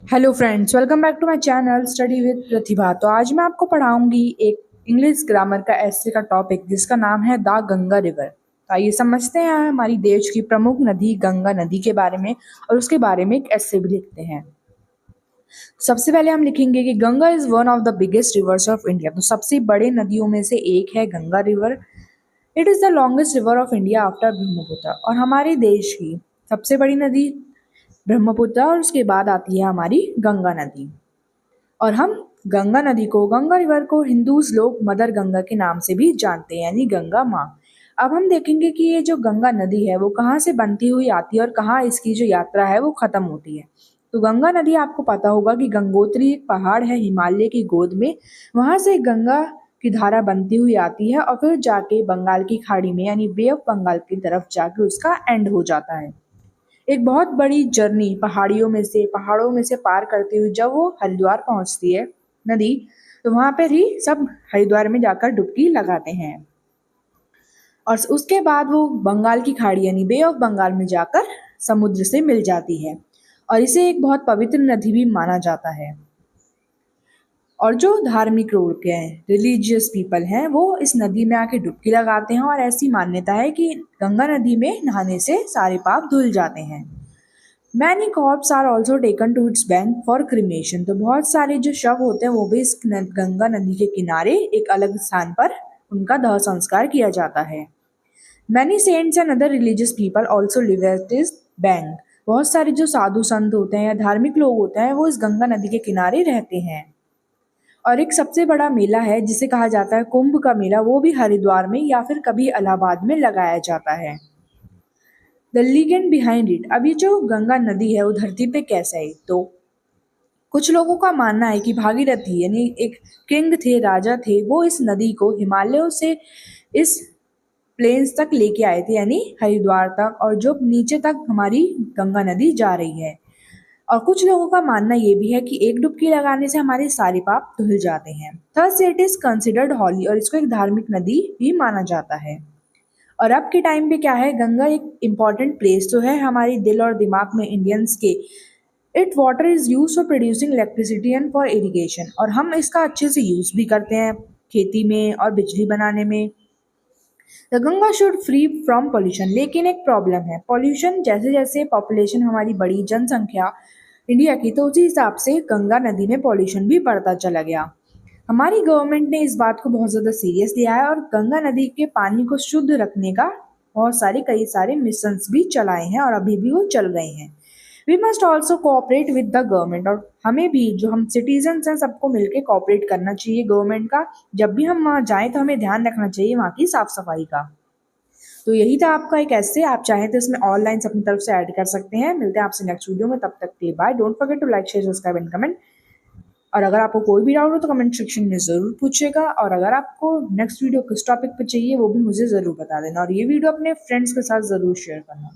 Hello friends, welcome back to my channel study with Pratibha. तो आज मैं आपको पढ़ाऊंगी एक इंग्लिश ग्रामर का एस्से का टॉपिक जिसका नाम है द गंगा रिवर। तो आइए समझते हैं हमारी देश की प्रमुख नदी गंगा नदी के बारे में और उसके बारे में एक एस्से भी लिखते हैं। सबसे पहले हम लिखेंगे कि Ganga is one of the biggest reverse of India. तो सबसे बड़े नदियों में से एक है Ganga river. It is the longest river of India after Brahmaputra. और हमारे देश की सबसे बड़ी नदी ब्रह्मपुत्र और उसके बाद आती है हमारी गंगा नदी। और हम गंगा नदी को, गंगा रिवर को हिंदूज लोग मदर गंगा के नाम से भी जानते हैं, यानी गंगा माँ। अब हम देखेंगे कि ये जो गंगा नदी है वो कहाँ से बनती हुई आती है और कहाँ इसकी जो यात्रा है वो खत्म होती है। तो गंगा नदी आपको पता होगा कि गंगोत्री एक पहाड़ है हिमालय की गोद में, वहां से गंगा की धारा बनती हुई आती है और फिर जाके बंगाल की खाड़ी में यानी बे ऑफ बंगाल की तरफ जाके उसका एंड हो जाता है। एक बहुत बड़ी जर्नी पहाड़ों में से पार करती हुई जब वो हरिद्वार पहुंचती है नदी, तो वहां पर ही सब हरिद्वार में जाकर डुबकी लगाते हैं और उसके बाद वो बंगाल की खाड़ी यानी बे ऑफ बंगाल में जाकर समुद्र से मिल जाती है और इसे एक बहुत पवित्र नदी भी माना जाता है। और जो धार्मिक लोग हैं, रिलीजियस पीपल हैं, वो इस नदी में आके डुबकी लगाते हैं और ऐसी मान्यता है कि गंगा नदी में नहाने से सारे पाप धुल जाते हैं। Many corpse are also taken to its bank for cremation. तो बहुत सारे जो शव होते हैं वो भी इस गंगा नदी के किनारे एक अलग स्थान पर उनका दाह संस्कार किया जाता है। Many saints and other religious people also live at this bank. बहुत सारे जो साधु संत होते हैं या धार्मिक लोग होते हैं वो इस गंगा नदी के किनारे रहते हैं। और एक सबसे बड़ा मेला है जिसे कहा जाता है कुंभ का मेला, वो भी हरिद्वार में या फिर कभी इलाहाबाद में लगाया जाता है। The ligand behind it. अब ये जो गंगा नदी है वो धरती पे कैसे आई, तो कुछ लोगों का मानना है कि भागीरथी यानी एक किंग थे, राजा थे, वो इस नदी को हिमालयों से इस प्लेन्स तक लेके आए थे यानी हरिद्वार तक, और जो नीचे तक हमारी गंगा नदी जा रही है। और कुछ लोगों का मानना ये भी है कि एक डुबकी लगाने से हमारे सारे पाप धुल जाते हैं। थर्स इट इज कंसिडर्ड हॉली और इसको एक धार्मिक नदी भी माना जाता है। और अब के टाइम पे क्या है, गंगा एक इम्पॉर्टेंट प्लेस तो है हमारे दिल और दिमाग में इंडियंस के। It water is use for producing electricity and for irrigation. और हम इसका अच्छे से यूज भी करते हैं खेती में और बिजली बनाने में। The Ganga should free from pollution. लेकिन एक प्रॉब्लम है, पॉल्यूशन जैसे जैसे पॉपुलेशन हमारी बड़ी, जनसंख्या इंडिया की, तो उसी हिसाब से गंगा नदी में पॉल्यूशन भी बढ़ता चला गया। हमारी गवर्नमेंट ने इस बात को बहुत ज़्यादा सीरियस लिया है और गंगा नदी के पानी को शुद्ध रखने का कई सारे मिशंस भी चलाए हैं और अभी भी वो चल रहे हैं। We must also cooperate with the government. और हमें भी, जो हम सिटीजन्स हैं, सबको मिलकर कोऑपरेट करना चाहिए गवर्नमेंट का। जब भी हम वहाँ जाएं तो हमें ध्यान रखना चाहिए वहाँ की साफ सफाई का। तो यही था आपका एक ऐसे, आप चाहें तो इसमें और लाइन्स अपनी तरफ से ऐड कर सकते हैं। मिलते हैं आपसे नेक्स्ट वीडियो में, तब तक के लिए bye. Don't forget to like, share, subscribe and comment. और अगर आपको कोई भी डाउट हो तो कमेंट सेक्शन में ज़रूर पूछेगा। और अगर आपको नेक्स्ट वीडियो किस टॉपिक पर चाहिए वो भी मुझे ज़रूर बता देना और ये वीडियो अपने फ्रेंड्स के साथ ज़रूर शेयर करना।